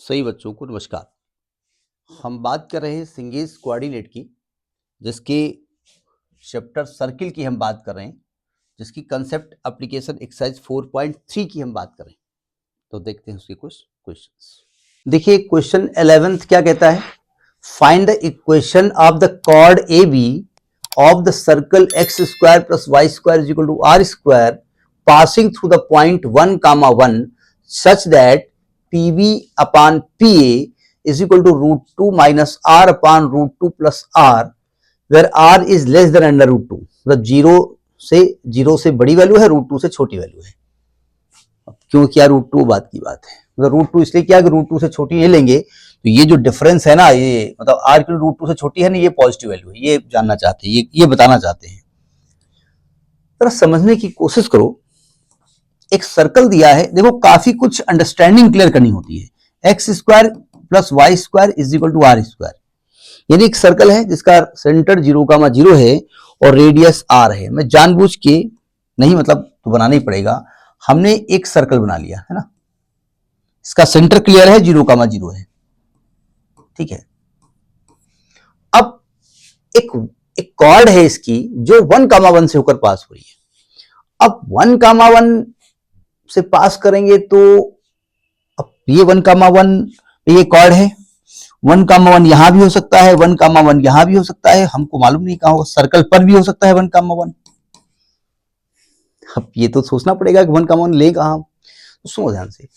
सही बच्चों को नमस्कार। हम बात कर रहे हैं सिंगेज कोऑर्डिनेट की, जिसके चैप्टर सर्किल की हम बात कर रहे हैं, जिसकी कंसेप्ट एप्लीकेशन एक्सरसाइज 4.3 की हम बात कर रहे हैं। तो देखते हैं उसके कुछ क्वेश्चंस। देखिए क्वेश्चन 11th क्या कहता है, find the equation of the chord a b of the circle x square plus y square is equal to r square passing through the point 1, 1 such that PB upon PA is equal to root 2 minus R upon root 2 plus R, where R is less than under root 2. मतलब zero से बड़ी value है, root 2 से छोटी value है। अब क्यों किया रूट 2, बात की बात है। मतलब रूट 2 इसलिए किया कि रूट 2 से छोटी नहीं लेंगे तो ये जो डिफरेंस है ना, ये मतलब R की रूट 2 से छोटी है ना, ये पॉजिटिव वैल्यू है। ये जानना चाहते हैं, ये बताना चाहते हैं। जरा समझने की कोशिश करो। एक सर्कल दिया है, देखो काफी कुछ अंडरस्टैंडिंग क्लियर करनी होती है। X square plus y square is equal to r square, यानी एक सर्कल है जिसका सेंटर 0,0 है और रेडियस आर है। मैं जानबूझ के नहीं, मतलब तो बनाना ही पड़ेगा। हमने एक सर्कल बना लिया है ना, इसका सेंटर क्लियर है, 0,0 है, ठीक है। अब एक कॉर्ड है इसकी जो 1,1 से होकर पास हो रही है। अब 1,1 से पास करेंगे तो अब ये 1,1 ये कॉर्ड है, 1,1 यहां भी हो सकता है, 1,1 यहां भी हो सकता है। हमको मालूम नहीं कहां होगा, सर्कल पर भी हो सकता है 1,1। अब ये तो सोचना पड़ेगा कि 1,1 ले कहां। तो सुनो ध्यान से,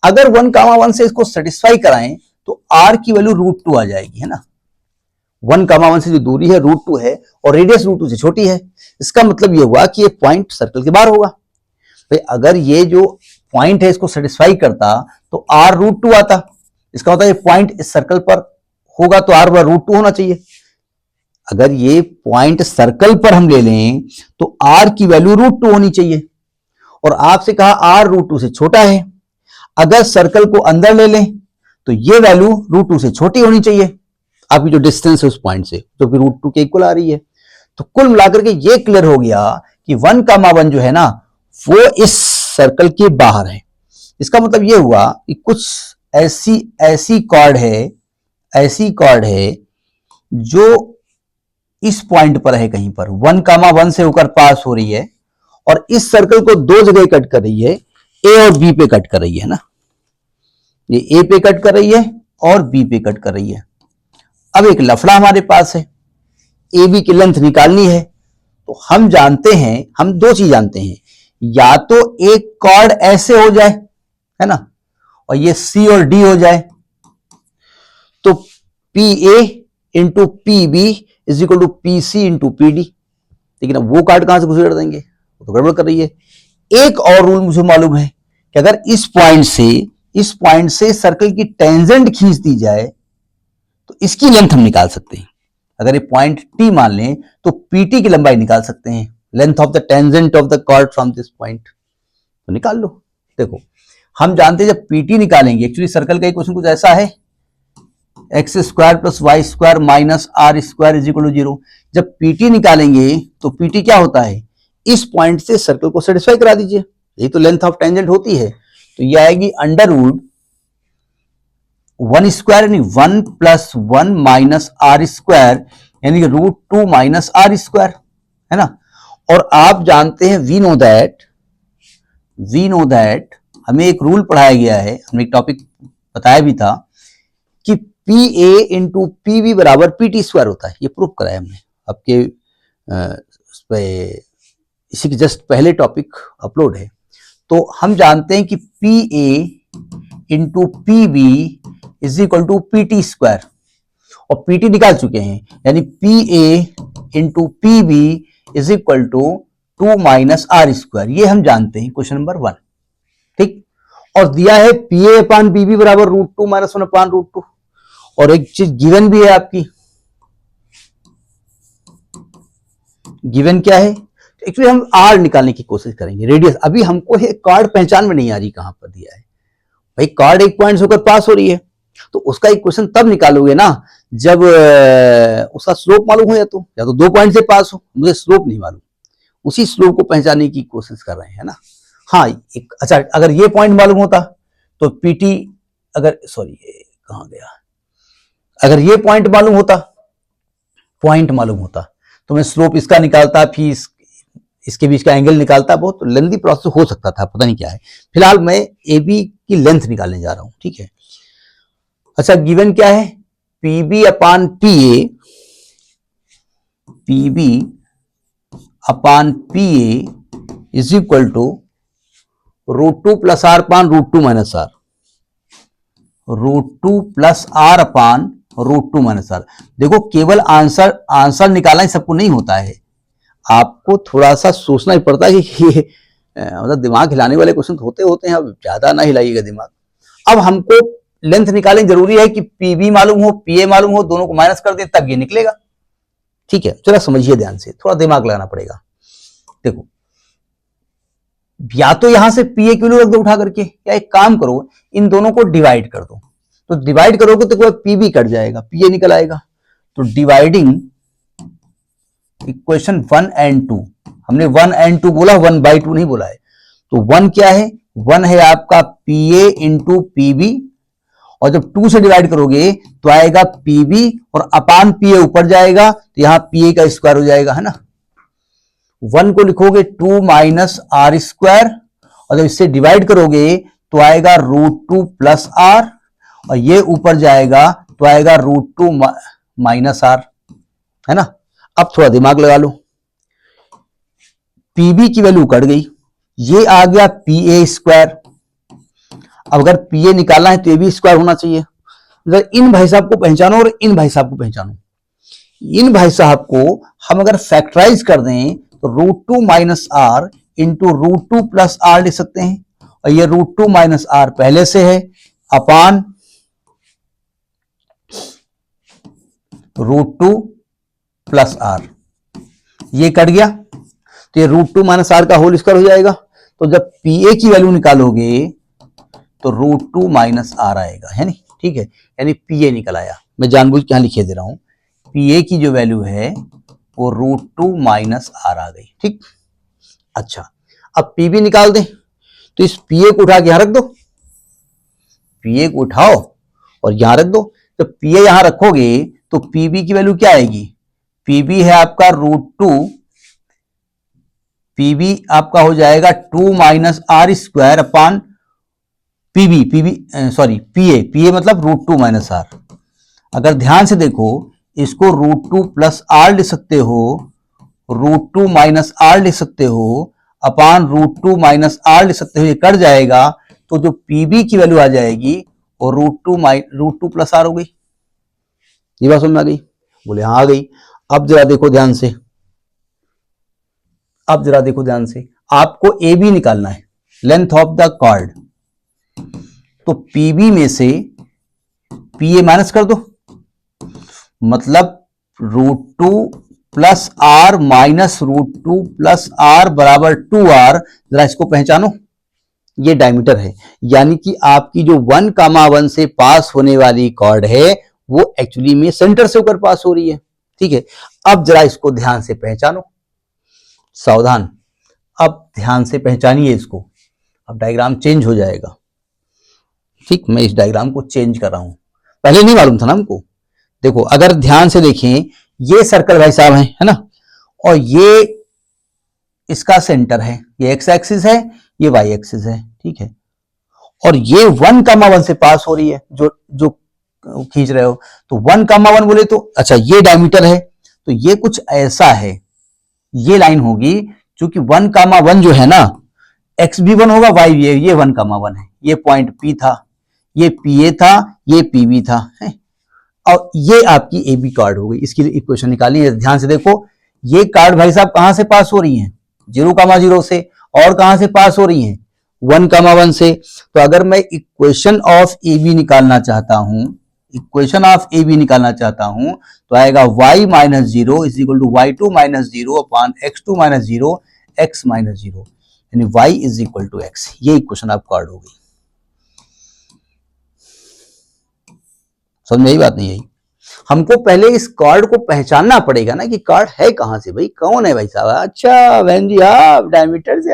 अगर 1,1 से इसको सेटिस्फाई कराएं तो r की वैल्यू रूट 2 आ जाएगी, है ना। 1,1 से जो दूरी है रूट 2 है और रेडियस रूट 2 से छोटी है। इसका मतलब ये हुआ कि ये पॉइंट सर्कल के बाहर होगा। भाई अगर ये जो पॉइंट है इसको सेटिस्फाई करता तो r रूट 2 आता। इसका मतलब ये पॉइंट इस सर्कल पर होगा तो r रूट 2 होना चाहिए। अगर ये पॉइंट सर्कल पर हम ले लें तो r की वैल्यू रूट 2 होनी चाहिए, और आपसे कहा r रूट 2 से छोटा है। अगर सर्कल को अंदर ले लें तो ये वैल्यू रूट 2 से छोटी होनी चाहिए, आपकी जो डिस्टेंस है उस पॉइंट से, जो कि रूट 2 के इक्वल आ रही है। तो कुल मिलाकर के ये क्लियर हो गया कि 1,1 जो है ना वो इस सर्कल के बाहर है। इसका मतलब ये हुआ कि कुछ ऐसी कॉर्ड है जो इस पॉइंट पर है, कहीं पर 1,1 से होकर पास हो रही है और इस सर्कल को दो जगह कट कर रही है, ए और बी पे कट कर रही है ना। ये ए पे कट कर रही है और बी पे कट कर रही है। अब एक लफड़ा हमारे पास है, ए बी की लेंथ निकालनी है। तो हम जानते हैं, हम दो चीज जानते हैं, या तो एक कॉर्ड ऐसे हो जाए, है ना, और ये सी और डी हो जाए, तो p A into P B is equal to p c into p d. लेकिन अब वो कार्ड कहां से घुसेड़ देंगे, वो तो गड़बड़ कर रही है। एक और रूल मुझे मालूम है कि अगर इस पॉइंट से सर्कल की टेंजेंट खींच दी जाए तो इसकी लेंथ हम निकाल सकते हैं। अगर ये पॉइंट टी मान लें तो पीटी की लंबाई निकाल सकते हैं, length of the tangent of the chord from this point. तो निकाल लो। देखो हम जानते हैं जब पीटी निकालेंगे, एक्चुअली सर्कल का क्वेश्चन कुछ ऐसा है, x square plus y square minus are square is equal to 0। जब पीटी निकालेंगे तो पीटी क्या होता है, इस पॉइंट से सर्कल को सेटिस्फाई करा दीजिए, यही तो लेंथ ऑफ टेंजेंट होती है। तो ये आएगी अंडर रूट 1 स्क्वायर यानी 1 प्लस 1 माइनस आर स्क्वायर यानी रूट 2 माइनस आर स्क्वायर, है ना। और आप जानते हैं वी नो दैट हमें एक रूल पढ़ाया गया है, हमने एक टॉपिक बताया भी था कि P A into P b बराबर पी टी स्क्वायर होता है। ये प्रूफ कराया हमने आपके इसी के जस्ट पहले टॉपिक अपलोड है। तो हम जानते हैं कि P A into P B is equal to P T square, और पी टी निकाल चुके हैं, यानी P A into P B is equal to 2 minus are square. ये हम जानते हैं क्वेश्चन नंबर 1, ठीक। और दिया है P A upon B B बराबर रूट 2 माइनस 1 अपान रूट 2, और एक चीज गिवन भी है आपकी। गिवन क्या है, एक्चुअली हम आर निकालने की कोशिश करेंगे, रेडियस। अभी हमको ये कॉर्ड पहचान में नहीं आ रही कहां पर दिया है। भाई कॉर्ड एक पॉइंट से होकर पास हो रही है तो उसका इक्वेशन तब निकालोगे ना जब उसका स्लोप मालूम हो, या तो 2 पॉइंट से पास हो। मुझे स्लोप नहीं मालूम, उसी स्लोप को पहचानने की कोशिश कर रहे हैं ना। हाँ एक अच्छा, अगर ये पॉइंट मालूम होता तो पीटी अगर सॉरी कहां गया, अगर ये पॉइंट मालूम होता तो मैं स्लोप इसका निकालता, फिर इसके बीच का एंगल निकालता, बहुत लेंथी प्रोसेस हो सकता था, पता नहीं क्या है। फिलहाल मैं ए बी की लेंथ निकालने जा रहा हूं, ठीक है। अच्छा, गिवन क्या है, PB upon PA, PB upon PA is equal to √2 plus R upon √2 minus R, √2 plus R upon √2 minus R. देखो केवल आंसर निकालना ही सबको नहीं होता है, आपको थोड़ा सा सोचना ही पड़ता है कि ये मतलब दिमाग हिलाने वाले क्वेश्चन होते हैं, अब ज्यादा ना हिलाइएगा दिमाग। अब हमको लेंथ निकालनी जरूरी है कि पीबी मालूम हो, पीए मालूम हो, दोनों को माइनस कर दें तब ये निकलेगा, ठीक है। चलो समझिए ध्यान से, थोड़ा दिमाग लगाना पड़ेगा। देखो या तो यहां से पीए की वैल्यू रख दो उठा करके, या एक काम करो इन दोनों को डिवाइड कर दो, तो डिवाइड करोगे तो पीबी कट जाएगा, पीए निकल आएगा। तो डिवाइडिंग इक्वेशन 1 एंड 2, हमने 1 एंड 2 बोला, 1/2 नहीं बोला है। तो 1 क्या है, 1 है आपका पीए इंटू पीबी, और जब 2 से डिवाइड करोगे तो आएगा पीबी और अपान पीए ऊपर जाएगा, तो यहां पीए का स्क्वायर हो जाएगा, है ना। 1 को लिखोगे 2 माइनस आर स्क्वायर, और जब इससे डिवाइड करोगे तो आएगा √2 प्लस आर, और ये ऊपर जाएगा तो आएगा √2 माइनस आर, है ना। अब थोड़ा दिमाग लगा लो, पीबी की वैल्यू कट गई, ये आ गया पीए स्क्वायर। अब अगर पीए निकालना है तो ये भी स्क्वायर होना चाहिए। इन भाई साहब को पहचानो और इन भाई साहब को पहचानो। इन भाई साहब को हम अगर फैक्टराइज कर दें तो √2 minus R into √2 plus R लिख सकते हैं, और ये √2 माइनस आर पहले से है अपान √2 प्लस आर, ये कट गया तो ये √2 माइनस आर का होल स्क्वायर हो जाएगा। तो जब पीए की वैल्यू निकालोगे तो √2 माइनस आर आएगा, है नहीं, ठीक है। यानी पीए निकल आया, मैं जानबूझ के यहां लिखे दे रहा हूं, पीए की जो वैल्यू है वो √2 माइनस आर आ गई, ठीक। अच्छा, अब पीबी निकाल दें, तो इस पीए को उठा के यहां रख दो, पीए को उठाओ और यहां रख दो। जब पीए यहां रखोगे तो पीबी की वैल्यू क्या आएगी, पीबी है आपका √2, पीबी आपका हो जाएगा 2 माइनस आर स्क्वायर अपान पीए मतलब √2 माइनस आर। अगर ध्यान से देखो इसको √2 प्लस आर लिख सकते हो, √2 माइनस आर लिख सकते हो, अपान √2 माइनस आर लिख सकते हो, ये कट जाएगा। तो जो पीबी की वैल्यू आ जाएगी वो √2 प्लस आर हो गई। ये बात समझ में आ गई? बोले हाँ आ गई। अब जरा देखो ध्यान से, आपको ए बी निकालना है, लेंथ ऑफ द कॉर्ड। तो पीबी में से पीए माइनस कर दो, मतलब √2 plus R minus √2 plus R बराबर 2r। जरा इसको पहचानो, ये डायमीटर है, यानी कि आपकी जो 1,1 से पास होने वाली कॉर्ड है वो एक्चुअली में सेंटर से होकर पास हो रही है, ठीक है। अब जरा इसको ध्यान से पहचानो, सावधान, अब ध्यान से पहचानिए इसको। अब डायग्राम चेंज हो जाएगा, ठीक। मैं इस डायग्राम को चेंज कर रहा हूं, पहले नहीं मालूम था ना हमको। देखो अगर ध्यान से देखें, ये सर्कल भाई साहब है ना, और ये इसका सेंटर है, ये एक्स एक्सिस है, ये वाई एक्सिस है, ठीक है। और ये 1,1 से पास हो रही है, जो खींच रहे हो। तो 1,1 बोले तो अच्छा ये डायमीटर है, तो ये कुछ ऐसा है, ये लाइन होगी, क्योंकि 1,1 जो है ना, एक्स भी 1 होगा, वाई भी है, ये 1,1 है, ये पॉइंट पी था, ये पीए था, ये पीबी था, है? और ये आपकी ए बी कार्ड हो गई। इसकी इक्वेशन निकालिए, ध्यान से देखो, ये कार्ड भाई साहब कहां से पास हो रही हैं, 0,0 से, और कहां से पास हो रही हैं, 1,1 से। तो अगर मैं इक्वेशन ऑफ ए बी निकालना चाहता हूं, तो आएगा y minus 0 is equal to y2 minus 0 upon x2 minus 0 x minus 0, यानी y is equal to x। ये इक्वेशन आप कार्ड हो गई। समझ में आई बात नहीं आई? हमको पहले इस कार्ड को पहचानना पड़ेगा ना कि कार्ड है कहां से, भाई कौन है भाई साहब। अच्छा बहन जी, हाँ डायमीटर से,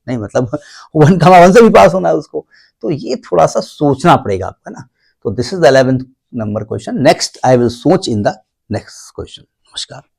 नहीं मतलब 1,1 से भी पास होना है उसको, तो ये थोड़ा सा सोचना पड़ेगा आपका ना। तो this is the 11th number question. Next I will सोच इन द नेक्स्ट क्वेश्चन। नमस्कार।